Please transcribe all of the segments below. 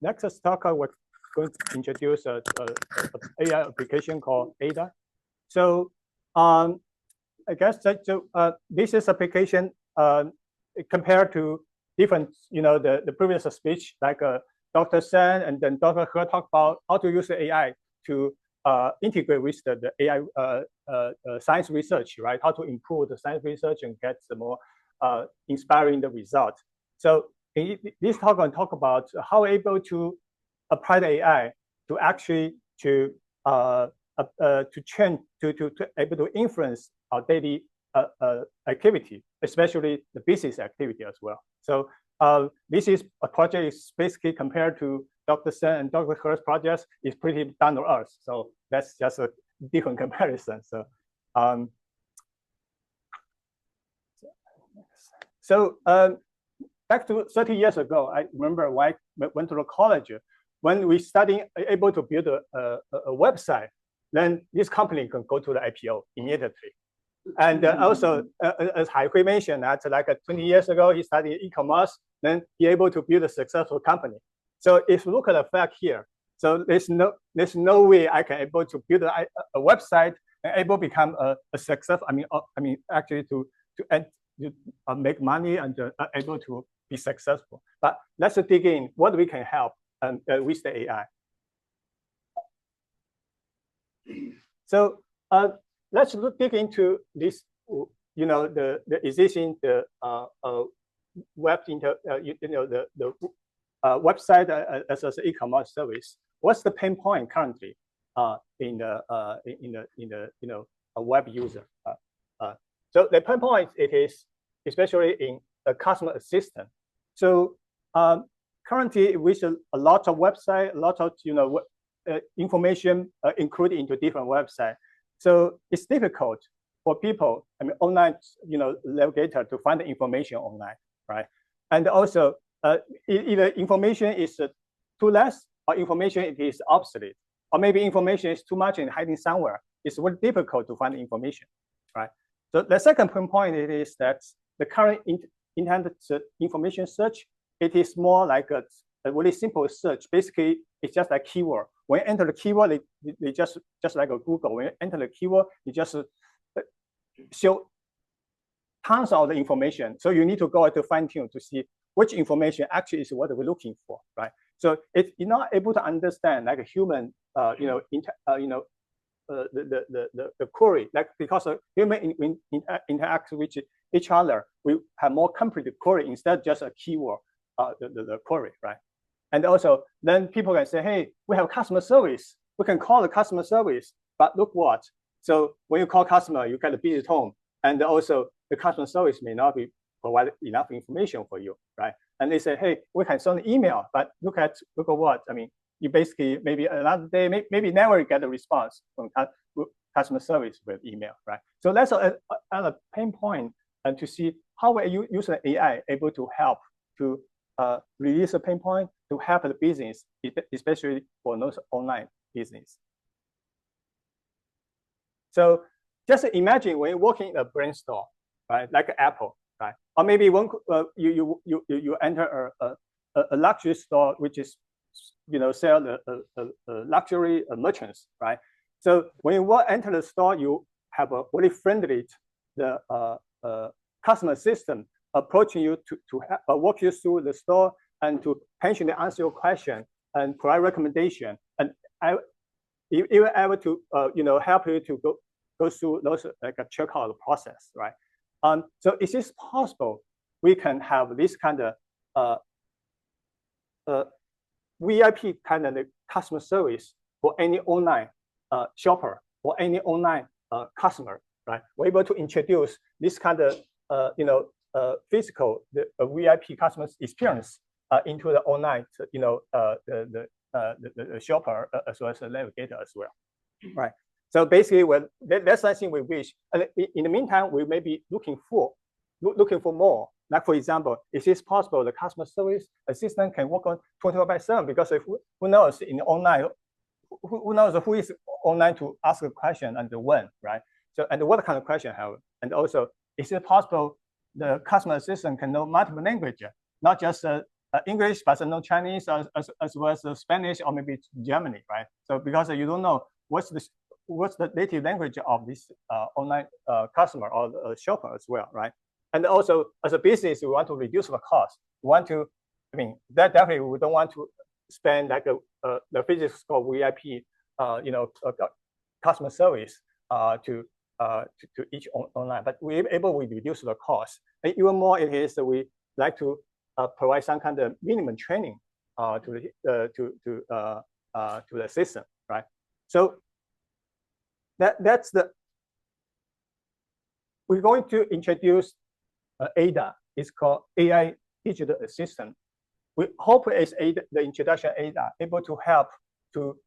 next talk, we're going to introduce a AI application called AiDA. So I guess that this is application compared to different, the previous speech, like Dr. Sen and then Dr. He talked about how to use the AI to integrate with the AI science research, right? How to improve the science research and get the more inspiring the result. So in this talk, I'm going to talk about how we're able to apply the AI to actually to change, to able to influence our daily activity, especially the business activity as well. So this is a project is basically compared to Dr. Sen and Dr. He's projects is pretty down to earth. So that's just a different comparison. So back to 30 years ago, I remember when I went to the college, when we studying able to build a website, then this company can go to the IPO immediately. And also, as Hai-Hui mentioned, that like 20 years ago, he studied e-commerce, then he able to build a successful company. So if you look at the fact here, so there's no way I can able to build a website and able to become a success. I mean actually to make money and able to be successful. But let's dig in what we can help with the AI. So let's dig into this, the existing web website as an e-commerce service. What's the pain point currently in the a web user? So the pain point it is especially in a customer assistant. So currently with a lot of website, a lot of information included into different websites. So it's difficult for people, online, navigator to find the information online, right? And also, either information is too less, or information it is obsolete, or maybe information is too much and hiding somewhere. It's very difficult to find the information, right? So the second point it is that the current internet information search, it is more like a really simple search. Basically, it's just like keyword. When you enter the keyword, they just like a Google. When you enter the keyword, you just show tons of the information. So you need to go to fine tune to see which information actually is what we're looking for, right? So if you're not able to understand like a human, the query, like because human interact with each other, we have more complete query instead of just a keyword, the query, right? And also, then people can say, hey, we have customer service. We can call the customer service, but look what? So when you call customer, you get a busy tone. And also, the customer service may not be provide enough information for you, right? And they say, hey, we can send an email, but look at what? I mean, you basically, maybe another day, maybe never get a response from customer service with email, right? So that's a pain point and to see how we use the AI able to help to release a pain point to help the business, especially for those online business. So just imagine when you're working in a brand store, right, like Apple, right, or maybe when you enter a luxury store, which is sell the luxury merchants, right? So when you enter the store, you have a very friendly customer system approaching you to walk you through the store and to patiently answer your question and provide recommendation, and even able to help you to go through those like a checkout process, right? So is this possible? We can have this kind of VIP kind of customer service for any online shopper or any online customer, right? We're able to introduce this kind of physical VIP customer experience into the online, the shopper as well as the navigator as well, right? So basically, that's something we wish. And in the meantime, we may be looking for more. Like for example, is it possible the customer service assistant can work on 24/7? Because if who knows in online, who knows who is online to ask a question and when, right? So and what kind of question have? And also, is it possible the customer assistant can know multiple languages, not just English but no Chinese as well as Spanish or maybe Germany, right? So because you don't know what's the native language of this online customer or shopper as well, right? And also as a business, we want to reduce the cost. We want to, I mean, that definitely we don't want to spend like the physical VIP, customer service to each online, but we're able to reduce the cost. And even more, it is that we like to provide some kind of minimum training to the system, right? So that's the. We're going to introduce AiDA. It's called AI Digital Assistant. We hope the introduction of AiDA able to help to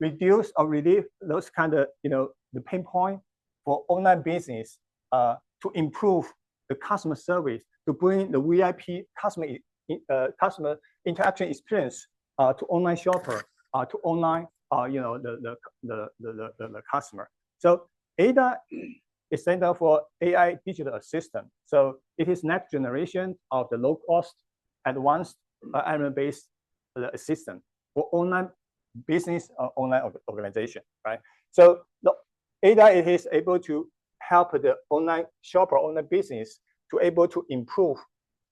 reduce or relieve those kind of the pain point for online business to improve the customer service, to bring the VIP customer interaction experience to online shopper, to online the customer. So AiDA is standard for AI Digital Assistant. So it is next generation of the low cost, advanced element-based assistant for online business or online organization, right? So the AiDA, it is able to help the online shopper, online business to able to improve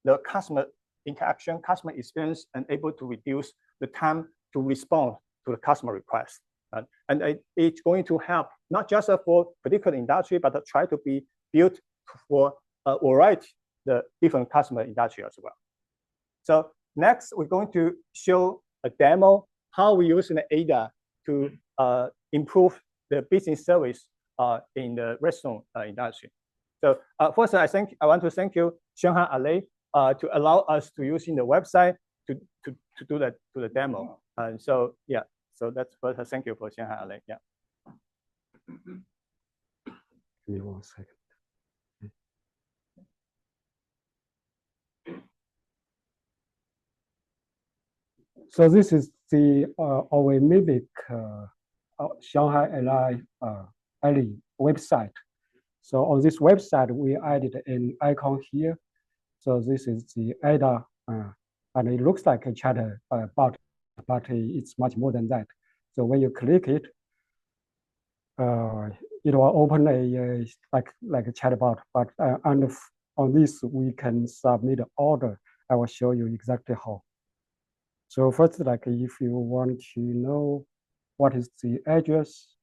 the customer interaction, customer experience, and able to reduce the time to respond to the customer request. And it's going to help not just for particular industry, but try to be built for a variety the different customer industry as well. So next, we're going to show a demo how we use the AiDA to improve the business service in the restaurant industry. So first, I want to thank you, Shanghai AiDA, to allow us to using the website to do the demo. And so yeah, so that's first. Thank you for Shanghai AiDA. Yeah. Give me 1 second. So this is the our mimic Shanghai AiDA website. So on this website, we added an icon here. So this is the AiDA, and it looks like a chat bot, but it's much more than that. So when you click it, it will open a like a chatbot. But on this, we can submit an order. I will show you exactly how. So first, like if you want to know what is the address,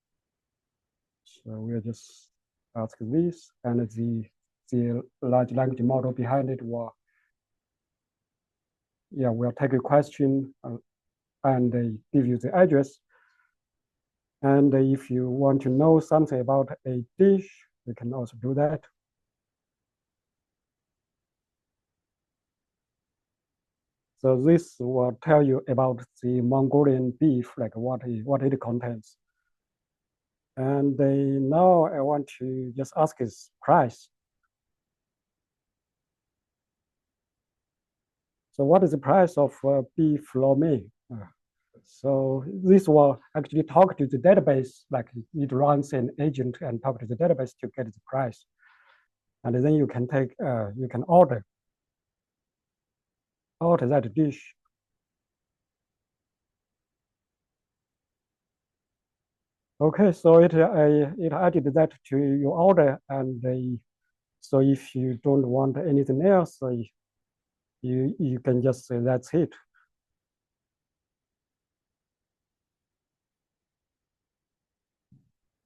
so we'll just ask this, and the large language model behind it will, we'll take a question and give you the address. And if you want to know something about a dish, you can also do that. So this will tell you about the Mongolian beef, like what it contains. And now I want to just ask its price. So what is the price of beef lo mein? So this will actually talk to the database, like it runs an agent and talk to the database to get the price. And then you can take, you can order that dish. Okay, so it added that to your order, and so if you don't want anything else, so you can just say that's it.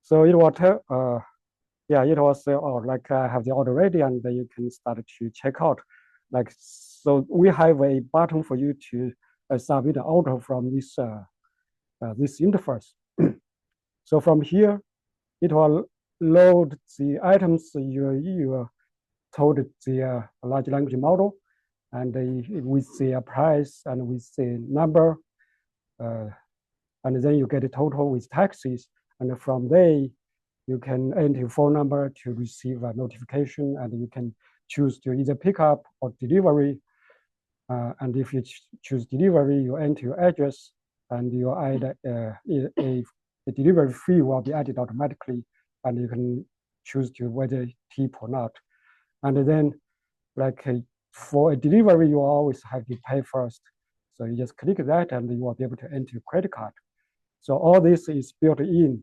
So it will tell, it will say, oh, like I have the order ready, and then you can start to check out. Like, so we have a button for you to submit an order from this this interface. So from here, it will load the items you told the large language model, and with the price and with the number, and then you get a total with taxes. And from there, you can enter your phone number to receive a notification, and you can choose to either pick up or delivery. And if you choose delivery, you enter your address, and you add the delivery fee will be added automatically, and you can choose to whether tip or not. And then, like for a delivery, you always have to pay first. So you just click that and you will be able to enter your credit card. So all this is built in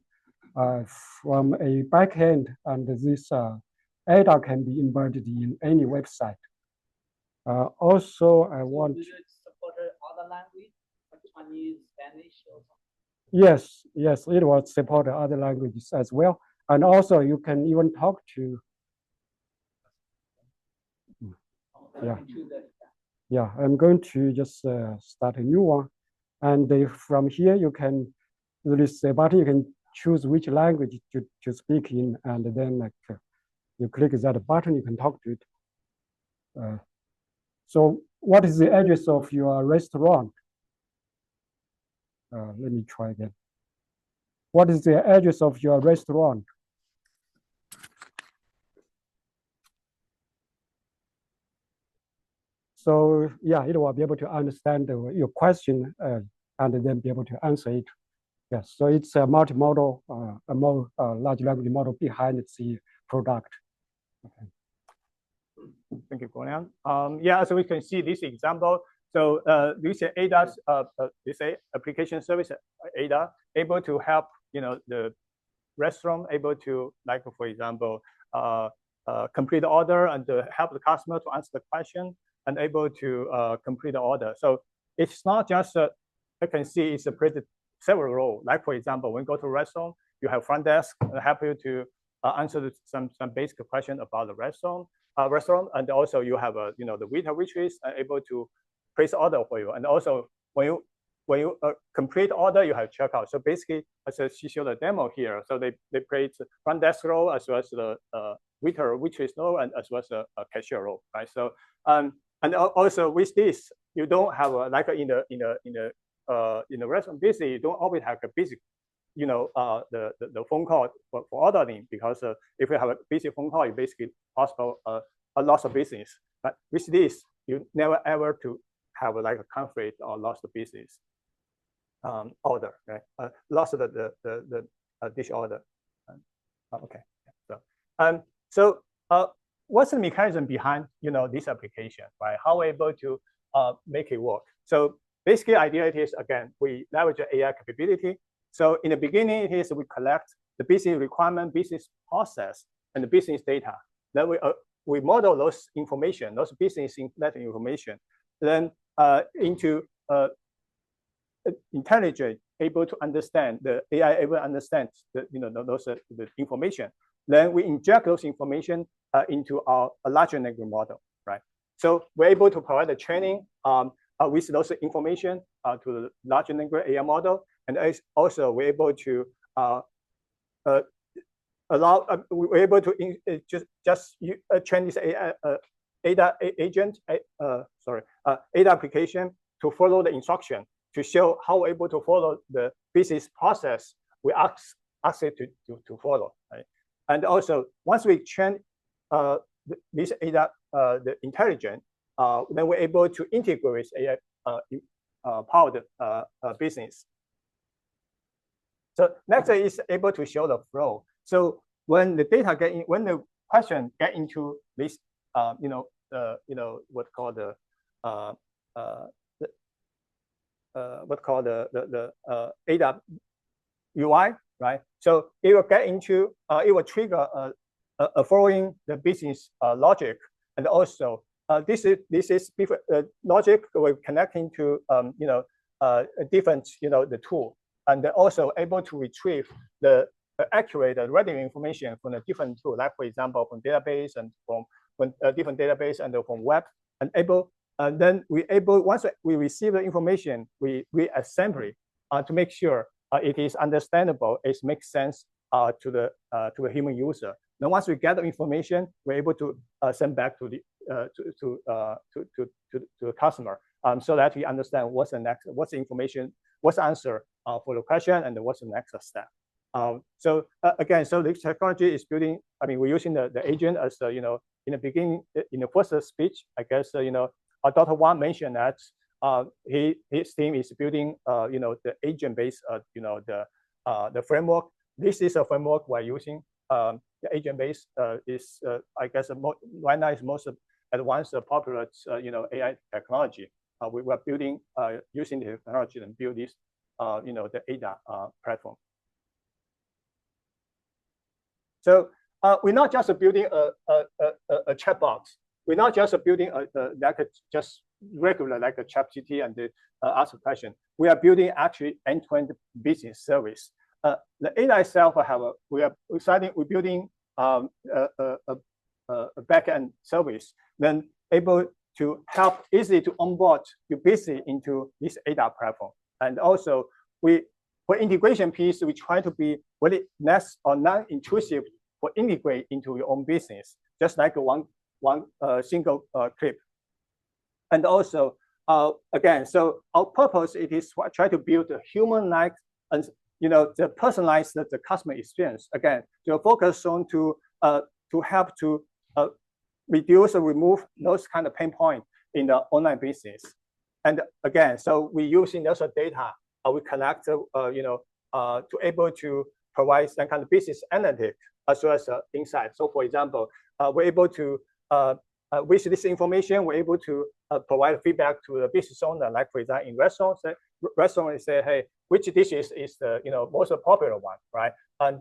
from a backend, and this AiDA can be embedded in any website. Also, I want. Does it support other language, like Chinese, Spanish, or something? Yes, it will support other languages as well. And also, you can even talk to. Yeah, I'm going to just start a new one. And from here, you can, there is a button, you can choose which language to speak in. And then like, you click that button, you can talk to it. So what is the address of your restaurant? Let me try again. What is the address of your restaurant? So yeah, it will be able to understand your question and then be able to answer it. Yes, so it's a multimodal, a more large language model behind the product. Okay. Thank you, Guoliang. Yeah, so we can see this example. So this AiDA's this application service AiDA able to help the restaurant able to, like for example, complete the order and help the customer to answer the question and able to complete the order. So it's not just I can see it's a pretty several roles. Like for example, when you go to a restaurant, you have front desk help you to answer some basic question about the restaurant, and also you have the waiter which is able to place order for you, and also when you complete order, you have checkout. So basically, as she showed the demo here, so they place front desk role as well as the waiter waitress role and as well as the cashier role, right? So and also with this, you don't have like in the restaurant business, you don't always have a busy the phone call for ordering, because if you have a busy phone call, you basically possible a loss of business. But with this, you never ever to have like a conflict or loss of business order, right? Loss of the dish order. Okay. So what's the mechanism behind this application, right? How we're able to make it work? So basically, idea it is, again, we leverage the AI capability. So in the beginning, it is we collect the business requirement, business process, and the business data. Then we model those information, those business information, then into intelligent, able to understand, the AI able to understand the information. Then we inject those information into a larger language model, right? So we're able to provide the training with those information to the large language AI model, and also we're able to we're able to just train this AiDA agent, AiDA application to follow the instruction to show how we're able to follow the business process we ask it to follow, right? And also once we train this AiDA the intelligent, then we're able to integrate AI powered business. So next is able to show the flow. So when the data when the question get into this, what called the AiDA UI, right? So it will get into, it will trigger following the business logic, and also this is different logic we're connecting to different the tool, and also able to retrieve the accurate reading information from a different tool, like for example from database and from different database and from web, and able then once we receive the information, we assemble it to make sure it is understandable, it makes sense to the human user. Then once we get the information, we're able to send back to the to the customer, so that we understand what's the information, what's the answer for the question, and what's the next step. So again, so this technology is building. I mean, we're using the agent as in the beginning, in the first speech, I guess Dr. Huang mentioned that his team is building the agent-based the framework. This is a framework we're using. The agent-based is I guess right now is most advanced popular AI technology. We were building using the technology and build this the AiDA platform. So we're not just building a chatbot. We're not just building just regular like a ChatGPT and ask a question. We are building actually end-to-end business service. The AiDA itself we're building a back-end service, then able to help easily to onboard your business into this AiDA platform. And also for integration piece, we try to be very less or non-intrusive for integrate into your own business, just like one single clip. And also, again, so our purpose it is to try to build a human-like and the personalized the customer experience. Again, to focus on to help to reduce or remove those kind of pain points in the online business. And again, so we using those data, we collect to able to provide some kind of business analytics as well as insight. So for example, we're able to with this information, we're able to provide feedback to the business owner. Like for example, in restaurants, say, hey, which dishes is the most popular one, right? And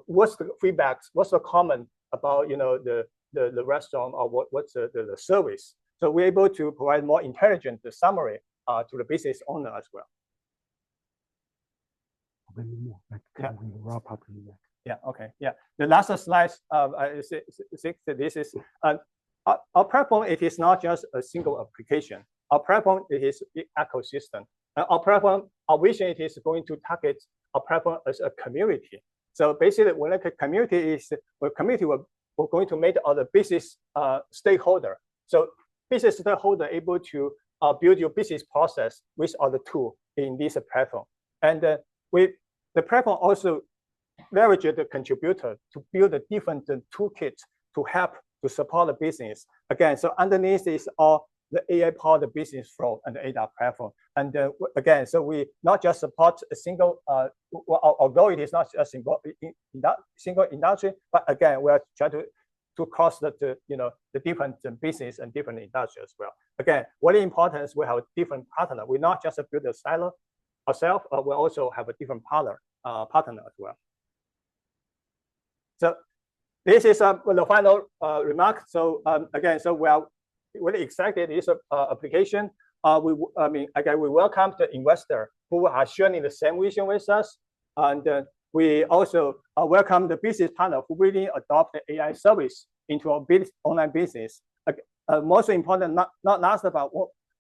what's the feedback? What's the comment about the restaurant, or what's the service? So we're able to provide more intelligent summary to the business owner as well. We wrap up in that. Yeah. Okay. Yeah. The last slide. This is our platform. It is not just a single application. Our platform it is an ecosystem. Our platform, our vision, it is going to target our platform as a community. So basically, when like a community is, we're going to make all the business stakeholder. So business stakeholder able to build your business process with all the tool in this platform. And the platform also leverage the contributor to build a different toolkit to help to support the business. Again, so underneath is all the AI-powered business flow and the AiDA platform. And again, so we not just support a single, although it is not a single industry, but again, we are trying to cross the different business and different industries as well. Again, what is important is we have a different partner. We not just build a silo ourselves, we also have a different partner as well. So this is the final remark. So again, so we are really excited this application. Again, we welcome the investor who are sharing the same vision with us, and we also welcome the business partner who really adopt the AI service into our online business. Most important, not last about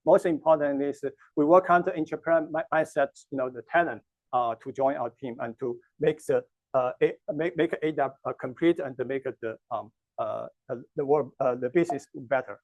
most important is we welcome the entrepreneur mindset, the talent to join our team and to make AiDA complete and to make the world the business better.